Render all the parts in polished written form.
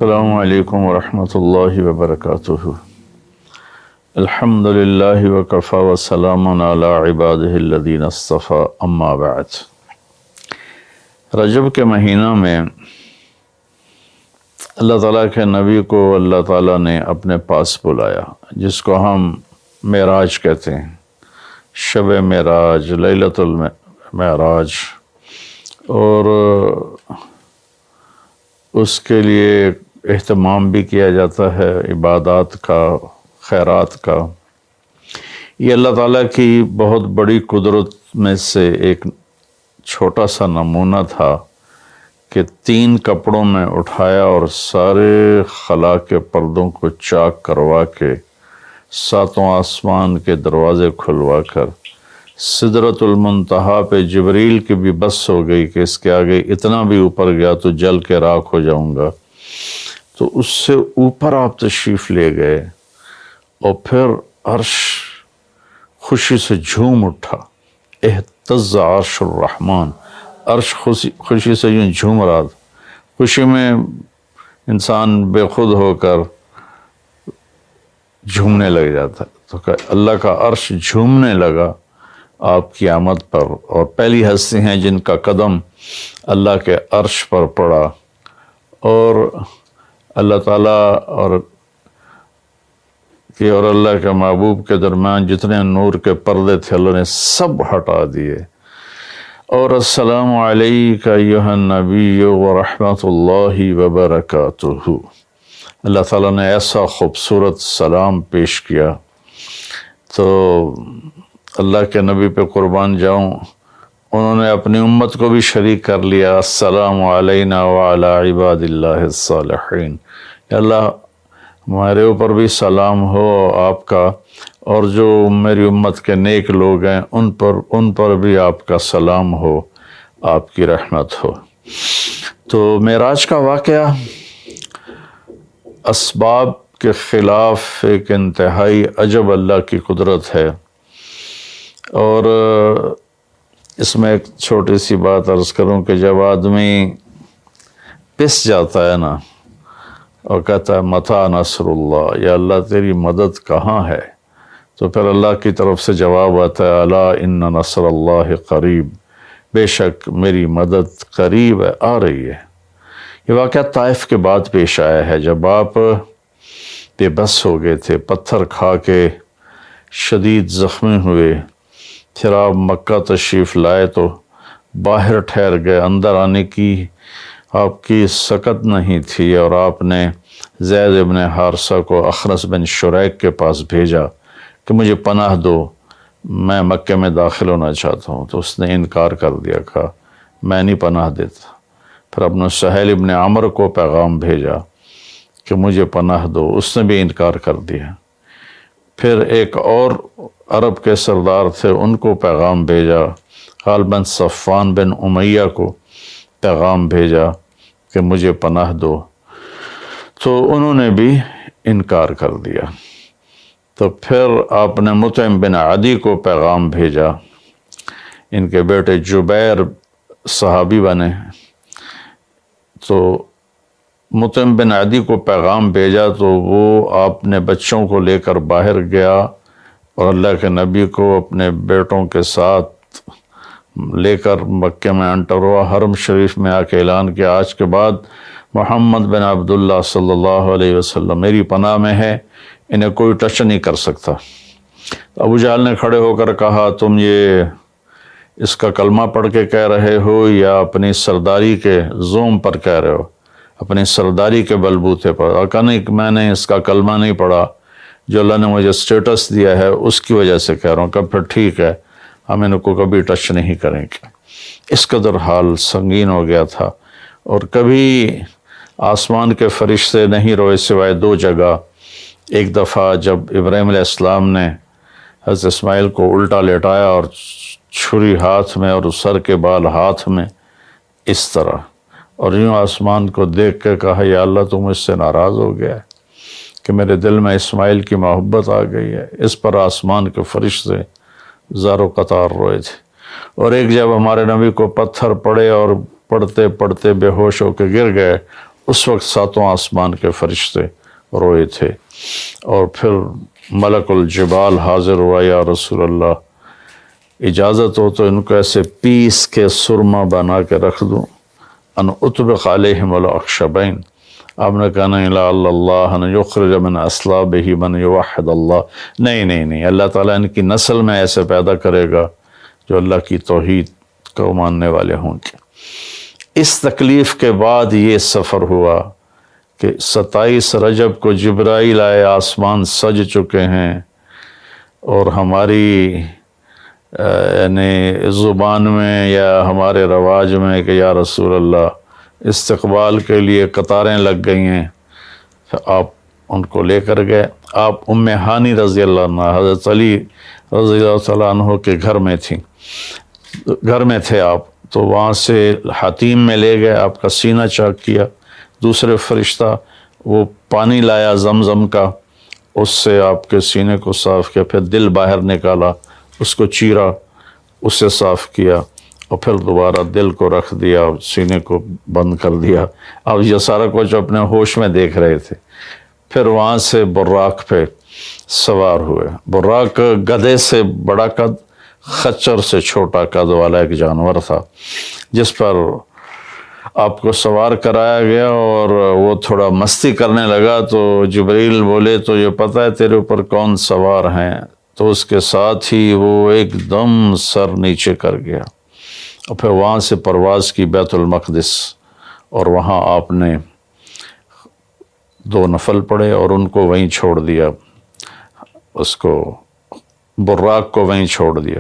السلام علیکم ورحمۃ اللہ وبرکاتہ۔ الحمد للہ وکفی وسلام علی عبادہ الذین اصطفی، اما بعد۔ رجب کے مہینہ میں اللہ تعالیٰ کے نبی کو اللہ تعالیٰ نے اپنے پاس بلایا، جس کو ہم معراج کہتے ہیں، شب معراج، لیلۃ المعراج، اور اس کے لیے اہتمام بھی کیا جاتا ہے، عبادات کا، خیرات کا۔ یہ اللہ تعالیٰ کی بہت بڑی قدرت میں سے ایک چھوٹا سا نمونہ تھا کہ 3 کپڑوں میں اٹھایا اور سارے خلا کے پردوں کو چاک کروا کے 7 آسمان کے دروازے کھلوا کر سدرۃ المنتہا پہ جبریل کی بھی بس ہو گئی کہ اس کے آگے اتنا بھی اوپر گیا تو جل کے راکھ ہو جاؤں گا، تو اس سے اوپر آپ تشریف لے گئے، اور پھر عرش خوشی سے جھوم اٹھا، اہتز عرش الرحمن، عرش خوشی سے یوں جھوم رہا تھا۔ خوشی میں انسان بے خود ہو کر جھومنے لگ جاتا ہے، تو کہ اللہ کا عرش جھومنے لگا آپ کی آمد پر، اور پہلی ہستی ہیں جن کا قدم اللہ کے عرش پر پڑا، اور اللہ تعالیٰ اور اللہ کے محبوب کے درمیان جتنے نور کے پردے تھے اللہ نے سب ہٹا دیے، اور السلام علیک ایھا النبی ورحمۃ اللہ وبرکاتہ۔ اللہ تعالیٰ نے ایسا خوبصورت سلام پیش کیا، تو اللہ کے نبی پہ قربان جاؤں، انہوں نے اپنی امت کو بھی شریک کر لیا، السلام علینا وعلی عباد اللہ الصالحین، اللہ ہمارے اوپر بھی سلام ہو آپ کا، اور جو میری امت کے نیک لوگ ہیں ان پر بھی آپ کا سلام ہو، آپ کی رحمت ہو۔ تو معراج کا واقعہ اسباب کے خلاف ایک انتہائی عجب اللہ کی قدرت ہے، اور اس میں ایک چھوٹی سی بات عرض کروں کہ جب آدمی پس جاتا ہے نا اور کہتا ہے متی نصر اللہ، یا اللہ تیری مدد کہاں ہے، تو پھر اللہ کی طرف سے جواب آتا ہے الا ان نصر اللہ قریب، بے شک میری مدد قریب ہے، آ رہی ہے۔ یہ واقعہ طائف کے بعد پیش آیا ہے، جب آپ بے بس ہو گئے تھے، پتھر کھا کے شدید زخمی ہوئے، پھر آپ مکہ تشریف لائے تو باہر ٹھہر گئے، اندر آنے کی آپ کی سکت نہیں تھی، اور آپ نے زید ابن حارثہ کو اخنس بن شریک کے پاس بھیجا کہ مجھے پناہ دو، میں مکہ میں داخل ہونا چاہتا ہوں، تو اس نے انکار کر دیا، کہا میں نہیں پناہ دیتا۔ پھر اپنے سہیل ابن عمر کو پیغام بھیجا کہ مجھے پناہ دو، اس نے بھی انکار کر دیا۔ پھر ایک اور عرب کے سردار تھے، ان کو پیغام بھیجا، غالباً صفوان بن امیہ کو پیغام بھیجا کہ مجھے پناہ دو، تو انہوں نے بھی انکار کر دیا۔ تو پھر آپ نے مطعم بن عدی کو پیغام بھیجا، ان کے بیٹے جبیر صحابی بنے، تو مطعم بن عدی کو پیغام بھیجا تو وہ اپنے بچوں کو لے کر باہر گیا، اور اللہ کے نبی کو اپنے بیٹوں کے ساتھ لے کر مکہ میں انٹر ہوا، حرم شریف میں آ کے اعلان کیا آج کے بعد محمد بن عبداللہ صلی اللہ علیہ وسلم میری پناہ میں ہے، انہیں کوئی ٹچ نہیں کر سکتا۔ ابو جہل نے کھڑے ہو کر کہا تم یہ اس کا کلمہ پڑھ کے کہہ رہے ہو یا اپنی سرداری کے زوم پر کہہ رہے ہو، اپنی سرداری کے بلبوتے پر؟ اور کہا نہیں، میں نے اس کا کلمہ نہیں پڑھا، جو اللہ نے مجھے سٹیٹس دیا ہے اس کی وجہ سے کہہ رہا ہوں۔ کہ پھر ٹھیک ہے، ہم ان کو کبھی ٹچ نہیں کریں گے۔ اس قدر حال سنگین ہو گیا تھا، اور کبھی آسمان کے فرشتے نہیں روئے سوائے 2 جگہ۔ ایک دفعہ جب ابراہیم علیہ السلام نے حضرت اسماعیل کو الٹا لیٹایا اور چھری ہاتھ میں اور سر کے بال ہاتھ میں اس طرح، اور یوں آسمان کو دیکھ کے کہا یا اللہ تو مجھ سے ناراض ہو گیا ہے کہ میرے دل میں اسماعیل کی محبت آ گئی ہے۔ اس پر آسمان کے فرشتے زار و قطار روئے تھے۔ اور ایک جب ہمارے نبی کو پتھر پڑے اور پڑھتے پڑھتے بے ہوش ہو کے گر گئے، اس وقت ساتوں آسمان کے فرشتے روئے تھے، اور پھر ملک الجبال حاضر ہوا، یا رسول اللہ اجازت ہو تو ان کو ایسے پیس کے سرما بنا کے رکھ دوں، ان اطبق علیہم الاخشبین. آپ نے کہا نہیں، لعل اللہ ان یخرج من اصلابہ من یوحد اللہ، نہیں، اللہ تعالیٰ ان کی نسل میں ایسے پیدا کرے گا جو اللہ کی توحید کو ماننے والے ہوں گے. اس تکلیف کے بعد یہ سفر ہوا کہ 27 رجب کو جبرائیل آئے، آسمان سج چکے ہیں، اور ہماری یعنی زبان میں یا ہمارے رواج میں کہ یا رسول اللہ استقبال کے لیے قطاریں لگ گئی ہیں. آپ ان کو لے کر گئے. آپ ام ہانی رضی اللہ عنہ حضرت علی رضی اللہ تعالیٰ عنہ کے گھر میں تھے آپ، تو وہاں سے حتیم میں لے گئے، آپ کا سینہ چاک کیا. دوسرے فرشتہ وہ پانی لایا زمزم کا، اس سے آپ کے سینے کو صاف کیا، پھر دل باہر نکالا، اس کو چیرا، اس سے صاف کیا، اور پھر دوبارہ دل کو رکھ دیا، سینے کو بند کر دیا. اب یہ سارا کچھ اپنے ہوش میں دیکھ رہے تھے. پھر وہاں سے براق پہ سوار ہوئے. براق گدھے سے بڑا قد، خچر سے چھوٹا قد والا ایک جانور تھا، جس پر آپ کو سوار کرایا گیا، اور وہ تھوڑا مستی کرنے لگا. تو جبریل بولے تو یہ پتہ ہے تیرے اوپر کون سوار ہیں؟ تو اس کے ساتھ ہی وہ ایک دم سر نیچے کر گیا، اور پھر وہاں سے پرواز کی بیت المقدس، اور وہاں آپ نے 2 نفل پڑھے اور ان کو وہیں چھوڑ دیا، اس کو براق کو وہیں چھوڑ دیا.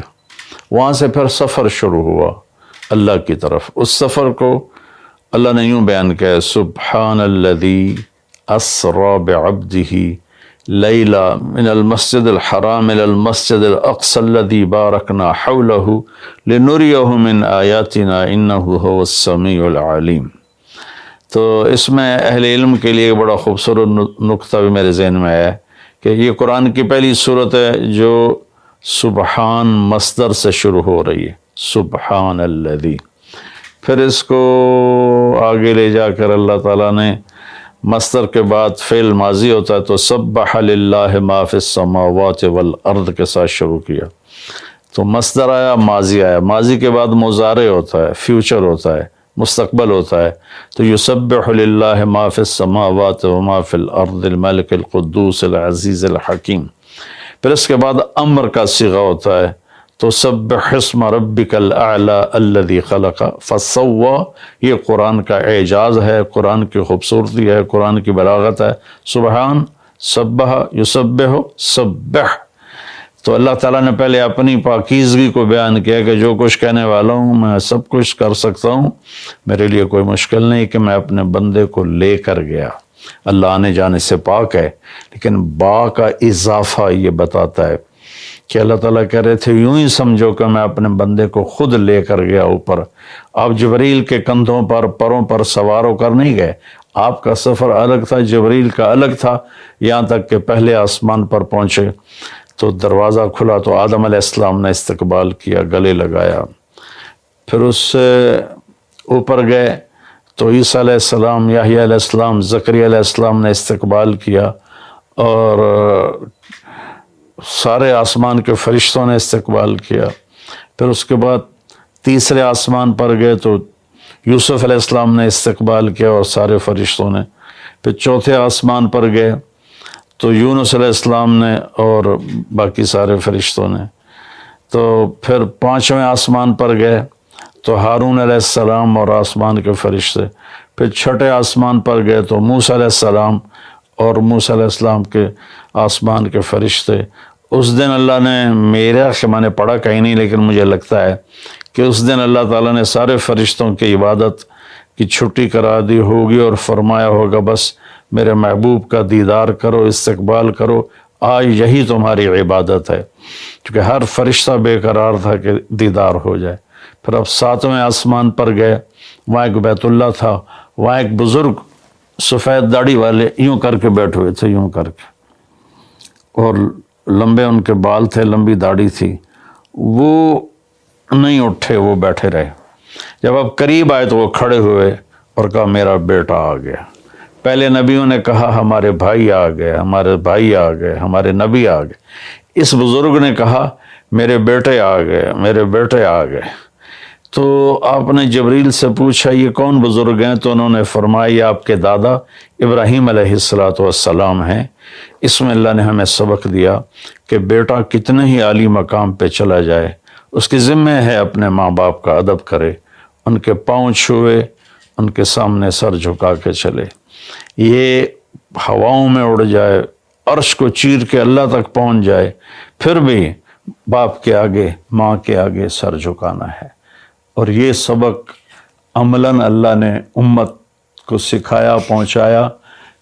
وہاں سے پھر سفر شروع ہوا اللہ کی طرف. اس سفر کو اللہ نے یوں بیان کیا: سبحان الذی اسری بعبدہ لیلا من المسجد الحرام الى المسجد الاقصى الذی بارکنا حولہ لنریہ من آیاتنا انہ هو السمیع العلیم. تو اس میں اہل علم کے لیے بڑا خوبصورت نقطہ بھی میرے ذہن میں ہے کہ یہ قرآن کی پہلی صورت ہے جو سبحان مصدر سے شروع ہو رہی ہے، سبحان الذی. پھر اس کو آگے لے جا کر اللہ تعالیٰ نے مصدر کے بعد فعل ماضی ہوتا ہے تو سبح للہ ما فی السماوات والارض کے ساتھ شروع کیا. تو مصدر آیا، ماضی آیا، ماضی کے بعد مضارع ہوتا ہے، فیوچر ہوتا ہے، مستقبل ہوتا ہے. تو یسبح للہ ما فی السماوات وما فی الارض الملک القدوس العزیز الحکیم. پھر اس کے بعد امر کا صیغہ ہوتا ہے تو سبح اسم ربک الاعلی الذی خلق فسوی. یہ قرآن کا اعجاز ہے، قرآن کی خوبصورتی ہے، قرآن کی بلاغت ہے. سبحان، سبح، یسبح، سبح. تو اللہ تعالیٰ نے پہلے اپنی پاکیزگی کو بیان کیا کہ جو کچھ کہنے والا ہوں میں سب کچھ کر سکتا ہوں، میرے لیے کوئی مشکل نہیں کہ میں اپنے بندے کو لے کر گیا. اللہ آنے جانے سے پاک ہے، لیکن با کا اضافہ یہ بتاتا ہے کہ اللہ تعالیٰ کہہ رہے تھے یوں ہی سمجھو کہ میں اپنے بندے کو خود لے کر گیا اوپر. آپ جبریل کے کندھوں پر، پروں پر سوار ہو کر نہیں گئے. آپ کا سفر الگ تھا، جبریل کا الگ تھا، یہاں تک کہ پہلے آسمان پر پہنچے تو دروازہ کھلا تو آدم علیہ السلام نے استقبال کیا، گلے لگایا. پھر اس سے اوپر گئے تو عیسیٰ علیہ السلام، یحییٰ علیہ السلام، زکریا علیہ السلام نے استقبال کیا، اور سارے آسمان کے فرشتوں نے استقبال کیا. پھر اس کے بعد تیسرے آسمان پر گئے تو یوسف علیہ السلام نے استقبال کیا اور سارے فرشتوں نے. پھر چوتھے آسمان پر گئے تو یونس علیہ السلام نے اور باقی سارے فرشتوں نے. تو پھر پانچویں آسمان پر گئے تو ہارون علیہ السلام اور آسمان کے فرشتے. پھر چھٹے آسمان پر گئے تو موسیٰ علیہ السلام اور موسیٰ علیہ السلام کے آسمان کے فرشتے. اس دن اللہ نے، میرا میں نے پڑھا کہیں نہیں لیکن مجھے لگتا ہے کہ اس دن اللہ تعالیٰ نے سارے فرشتوں کی عبادت کی چھٹی کرا دی ہوگی اور فرمایا ہوگا بس میرے محبوب کا دیدار کرو، استقبال کرو، آج یہی تمہاری عبادت ہے. کیونکہ ہر فرشتہ بے قرار تھا کہ دیدار ہو جائے. پھر اب ساتویں آسمان پر گئے، وہاں ایک بیت اللہ تھا، وہاں ایک بزرگ سفید داڑھی والے یوں کر کے بیٹھے ہوئے تھے، یوں کر کے، اور لمبے ان کے بال تھے، لمبی داڑھی تھی. وہ نہیں اٹھے، وہ بیٹھے رہے. جب آپ قریب آئے تو وہ کھڑے ہوئے اور کہا میرا بیٹا آ گیا. پہلے نبیوں نے کہا ہمارے بھائی آ گئے، ہمارے بھائی آ گئے، ہمارے نبی آ گئے، اس بزرگ نے کہا میرے بیٹے آ گئے، میرے بیٹے آ گئے۔ تو آپ نے جبریل سے پوچھا یہ کون بزرگ ہیں؟ تو انہوں نے فرمایا یہ آپ کے دادا ابراہیم علیہ السلام ہیں۔ اس میں اللہ نے ہمیں سبق دیا کہ بیٹا کتنے ہی عالی مقام پہ چلا جائے، اس کی ذمہ ہے اپنے ماں باپ کا ادب کرے، ان کے پاؤں چھوئے، ان کے سامنے سر جھکا کے چلے۔ یہ ہواؤں میں اڑ جائے، عرش کو چیر کے اللہ تک پہنچ جائے، پھر بھی باپ کے آگے، ماں کے آگے سر جھکانا ہے۔ اور یہ سبق عملاً اللہ نے امت کو سکھایا، پہنچایا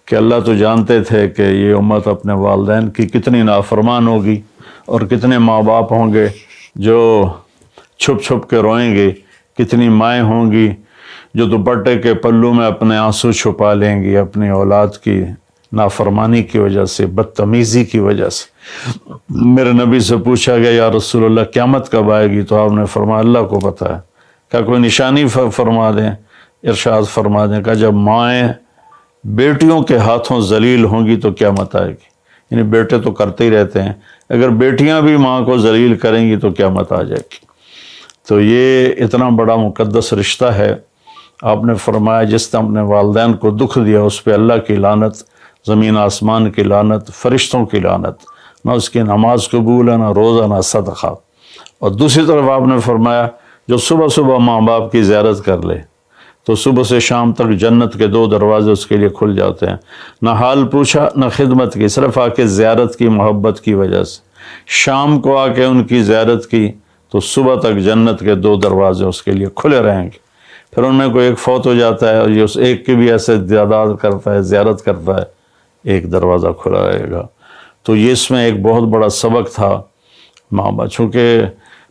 کہ اللہ تو جانتے تھے کہ یہ امت اپنے والدین کی کتنی نافرمان ہوگی، اور کتنے ماں باپ ہوں گے جو چھپ چھپ کے روئیں گے، کتنی مائیں ہوں گی جو دوپٹے کے پلو میں اپنے آنسو چھپا لیں گی اپنی اولاد کی نافرمانی کی وجہ سے، بدتمیزی کی وجہ سے۔ میرے نبی سے پوچھا گیا یا رسول اللہ قیامت کب آئے گی؟ تو آپ نے فرمایا اللہ کو پتہ ہے۔ کیا کوئی نشانی فرما دیں؟ ارشاد فرما دیں کہ جب مائیں بیٹیوں کے ہاتھوں ذلیل ہوں گی تو قیامت آئے گی۔ یعنی بیٹے تو کرتے ہی رہتے ہیں، اگر بیٹیاں بھی ماں کو ذلیل کریں گی تو قیامت آ جائے گی۔ تو یہ اتنا بڑا مقدس رشتہ ہے۔ آپ نے فرمایا جس نے اپنے والدین کو دکھ دیا اس پہ اللہ کی لعنت، زمین آسمان کی لعنت، فرشتوں کی لعنت، نہ اس کی نماز قبول ہے، نہ روزہ، نہ صدقہ۔ اور دوسری طرف آپ نے فرمایا جو صبح صبح ماں باپ کی زیارت کر لے تو صبح سے شام تک جنت کے 2 دروازے اس کے لیے کھل جاتے ہیں۔ نہ حال پوچھا نہ خدمت کی، صرف آ کے زیارت کی محبت کی وجہ سے۔ شام کو آ کے ان کی زیارت کی تو صبح تک جنت کے 2 دروازے اس کے لیے کھلے رہیں گے۔ پھر ان میں کوئی ایک فوت ہو جاتا ہے اور یہ اس ایک کی بھی ایسے تعداد کرتا ہے، زیارت کرتا ہے، ایک دروازہ کھلا رہے گا۔ تو یہ اس میں ایک بہت بڑا سبق تھا ماں باپ، چونکہ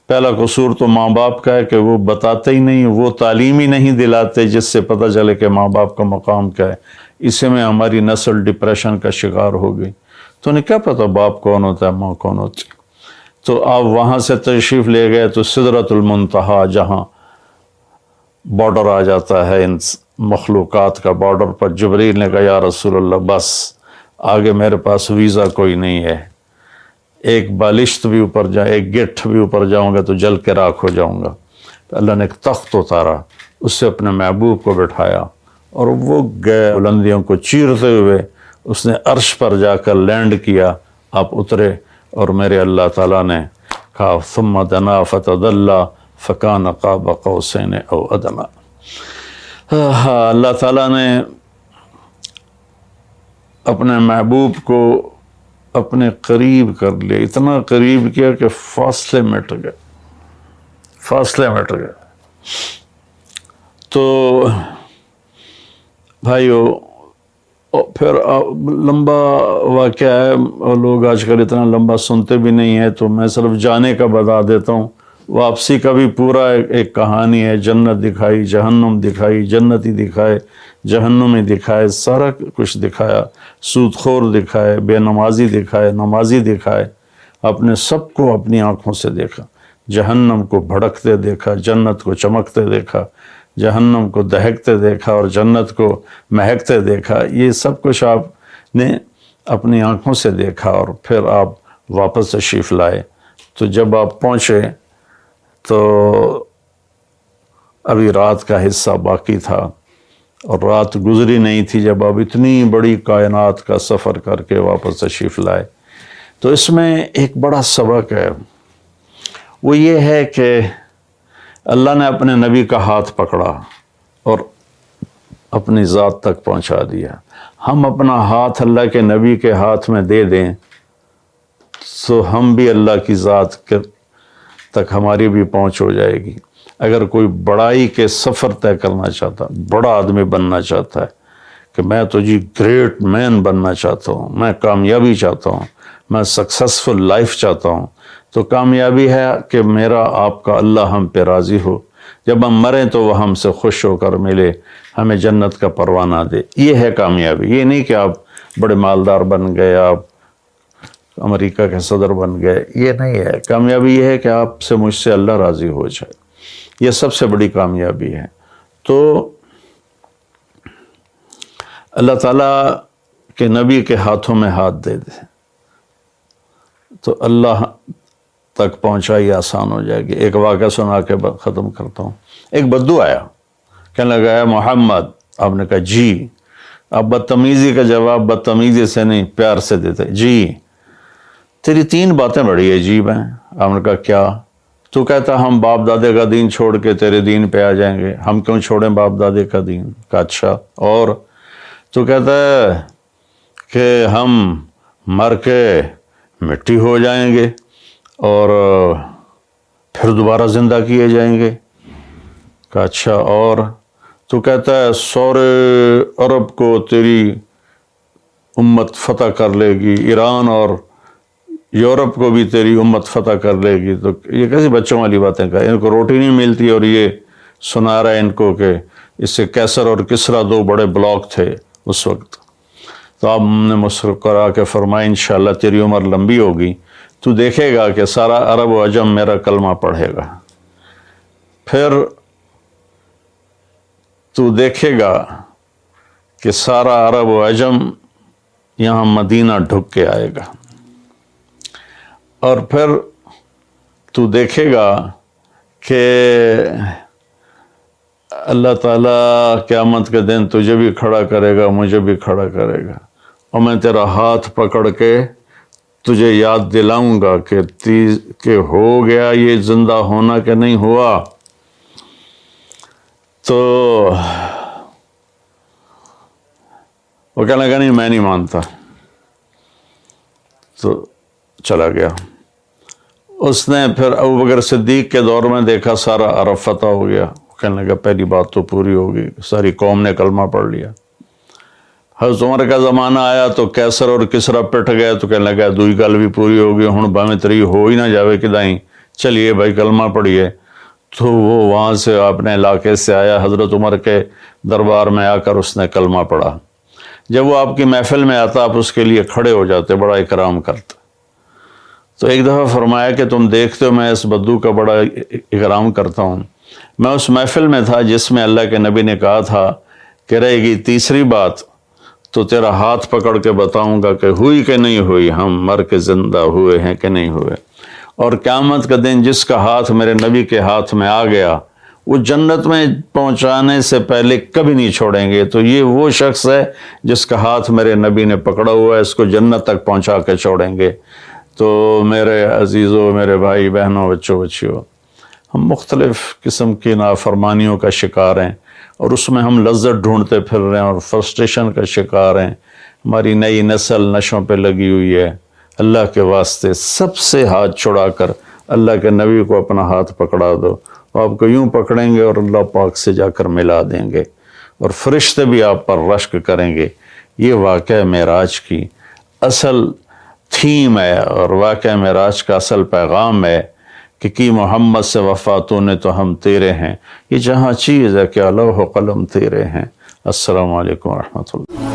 پہلا قصور تو ماں باپ کا ہے کہ وہ بتاتے ہی نہیں، وہ تعلیم ہی نہیں دلاتے جس سے پتہ چلے کہ ماں باپ کا مقام کیا ہے۔ اسی میں ہماری نسل ڈپریشن کا شکار ہو گئی۔ تو انہیں کیا پتہ باپ کون ہوتا ہے، ماں کون ہوتی ہے۔ تو آپ وہاں سے تشریف لے گئے تو سدرۃ المنتہا، جہاں بارڈر آ جاتا ہے ان مخلوقات کا، بارڈر پر جبریل نے کہا یا رسول اللہ بس آگے میرے پاس ویزا کوئی نہیں ہے، ایک بالشت بھی اوپر جائے، ایک گٹھ بھی اوپر جاؤں گا تو جل کے راکھ ہو جاؤں گا۔ تو اللہ نے ایک تخت اتارا، اس سے اپنے محبوب کو بٹھایا اور وہ گئے بلندیوں کو چیرتے ہوئے، اس نے عرش پر جا کر لینڈ کیا، آپ اترے، اور میرے اللہ تعالیٰ نے کہا ثم دنا فتدلی فکان قاب قوسین او ادنی۔ اللہ تعالیٰ نے اپنے محبوب کو اپنے قریب کر لیا، اتنا قریب کیا کہ فاصلے مٹ گئے، فاصلے مٹ گئے۔ تو بھائیو پھر لمبا واقعہ ہے، لوگ آج کل اتنا لمبا سنتے بھی نہیں ہیں، تو میں صرف جانے کا بتا دیتا ہوں۔ واپسی کا بھی پورا ایک کہانی ہے، جنت دکھائی، جہنم دکھائی، جنتی دکھائے، جہنمی دکھائے، سارا کچھ دکھایا، سود خور دکھائے، بے نمازی دکھائے، نمازی دکھائے، اپنے سب کو اپنی آنکھوں سے دیکھا، جہنم کو بھڑکتے دیکھا، جنت کو چمکتے دیکھا، جہنم کو دہکتے دیکھا اور جنت کو مہکتے دیکھا۔ یہ سب کچھ آپ نے اپنی آنکھوں سے دیکھا، اور پھر آپ واپس تشریف لائے۔ تو جب آپ پہنچے تو ابھی رات کا حصہ باقی تھا اور رات گزری نہیں تھی جب آپ اتنی بڑی کائنات کا سفر کر کے واپس تشریف لائے۔ تو اس میں ایک بڑا سبق ہے، وہ یہ ہے کہ اللہ نے اپنے نبی کا ہاتھ پکڑا اور اپنی ذات تک پہنچا دیا۔ ہم اپنا ہاتھ اللہ کے نبی کے ہاتھ میں دے دیں تو ہم بھی اللہ کی ذات تک ہماری بھی پہنچ ہو جائے گی۔ اگر کوئی بڑائی کے سفر طے کرنا چاہتا، بڑا آدمی بننا چاہتا ہے کہ میں تو جی گریٹ مین بننا چاہتا ہوں، میں کامیابی چاہتا ہوں، میں سکسیسفل لائف چاہتا ہوں، تو کامیابی ہے کہ میرا آپ کا اللہ ہم پہ راضی ہو، جب ہم مریں تو وہ ہم سے خوش ہو کر ملے، ہمیں جنت کا پروانہ دے۔ یہ ہے کامیابی۔ یہ نہیں کہ آپ بڑے مالدار بن گئے، آپ امریکہ کے صدر بن گئے، یہ نہیں ہے کامیابی۔ یہ ہے کہ آپ سے، مجھ سے اللہ راضی ہو جائے، یہ سب سے بڑی کامیابی ہے۔ تو اللہ تعالیٰ کے نبی کے ہاتھوں میں ہاتھ دے دے تو اللہ تک پہنچائی آسان ہو جائے گی۔ ایک واقعہ سنا کے ختم کرتا ہوں۔ ایک بدو آیا، کہنے لگا ہے محمد، آپ نے کہا جی۔ آپ بدتمیزی کا جواب بدتمیزی سے نہیں پیار سے دیتے، جی تیری 3 باتیں بڑی عجیب ہیں۔ آپ نے کہا کیا؟ تو کہتا ہم باپ دادے کا دین چھوڑ کے تیرے دین پہ آ جائیں گے، ہم کیوں چھوڑیں باپ دادے کا دین؟ کہا اچھا اور؟ تو کہتا ہے کہ ہم مر کے مٹی ہو جائیں گے اور پھر دوبارہ زندہ کیے جائیں گے۔ کہا اچھا اور؟ تو کہتا ہے سورے عرب کو تیری امت فتح کر لے گی، ایران اور یورپ کو بھی تیری امت فتح کر لے گی۔ تو یہ کیسی بچوں والی باتیں کہا، ان کو روٹی نہیں ملتی اور یہ سنا رہا ہے ان کو کہ اس سے کیسر اور کسرا 2 بڑے بلاک تھے اس وقت۔ تو آپ نے مسکرا کے فرمایا انشاءاللہ تیری عمر لمبی ہوگی، تو دیکھے گا کہ سارا عرب و عجم میرا کلمہ پڑھے گا، پھر تو دیکھے گا کہ سارا عرب و عجم یہاں مدینہ ڈھک کے آئے گا، اور پھر تو دیکھے گا کہ اللہ تعالیٰ قیامت کے دن تجھے بھی کھڑا کرے گا، مجھے بھی کھڑا کرے گا، اور میں تیرا ہاتھ پکڑ کے تجھے یاد دلاؤں گا کہ ہو گیا یہ زندہ ہونا کہ نہیں ہوا۔ تو وہ کہنے لگا نہیں میں نہیں مانتا، تو چلا گیا۔ اس نے پھر ابوبکر صدیق کے دور میں دیکھا سارا عرب فتح ہو گیا، کہنے لگا پہلی بات تو پوری ہوگی، ساری قوم نے کلمہ پڑھ لیا۔ حضرت عمر کا زمانہ آیا تو کیسر اور کسرا پٹ گئے، تو کہنے لگا دوئی گل بھی پوری ہوگی، ہن باویں تری ہو ہی نہ جاوے کدائیں، چلیے بھائی کلمہ پڑھیے۔ تو وہ وہاں سے اپنے علاقے سے آیا، حضرت عمر کے دربار میں آ کر اس نے کلمہ پڑھا۔ جب وہ آپ کی محفل میں آتا آپ اس کے لیے کھڑے ہو جاتے، بڑا اکرام کرتے۔ تو ایک دفعہ فرمایا کہ تم دیکھتے ہو میں اس بدو کا بڑا اکرام کرتا ہوں، میں اس محفل میں تھا جس میں اللہ کے نبی نے کہا تھا کہ رہے گی تیسری بات تو تیرا ہاتھ پکڑ کے بتاؤں گا کہ ہوئی کہ نہیں ہوئی، ہم مر کے زندہ ہوئے ہیں کہ نہیں ہوئے، اور قیامت کا دن جس کا ہاتھ میرے نبی کے ہاتھ میں آ گیا وہ جنت میں پہنچانے سے پہلے کبھی نہیں چھوڑیں گے۔ تو یہ وہ شخص ہے جس کا ہاتھ میرے نبی نے پکڑا ہوا ہے، اس کو جنت تک پہنچا کے چھوڑیں گے۔ تو میرے عزیزوں، میرے بھائی بہنوں، بچوں بچیوں، ہم مختلف قسم کی نافرمانیوں کا شکار ہیں اور اس میں ہم لذت ڈھونڈتے پھر رہے ہیں اور فرسٹریشن کا شکار ہیں۔ ہماری نئی نسل نشوں پہ لگی ہوئی ہے۔ اللہ کے واسطے سب سے ہاتھ چھڑا کر اللہ کے نبی کو اپنا ہاتھ پکڑا دو، آپ کو یوں پکڑیں گے اور اللہ پاک سے جا کر ملا دیں گے، اور فرشتے بھی آپ پر رشک کریں گے۔ یہ واقعہ معراج کی اصل تھیم ہے، اور واقعہ معراج کا اصل پیغام ہے کہ کی محمد سے وفاتوں نے تو ہم تیرے ہیں۔ یہ جہاں چیز ہے کہ لوح و قلم تیرے ہیں۔ السلام علیکم ورحمۃ اللہ۔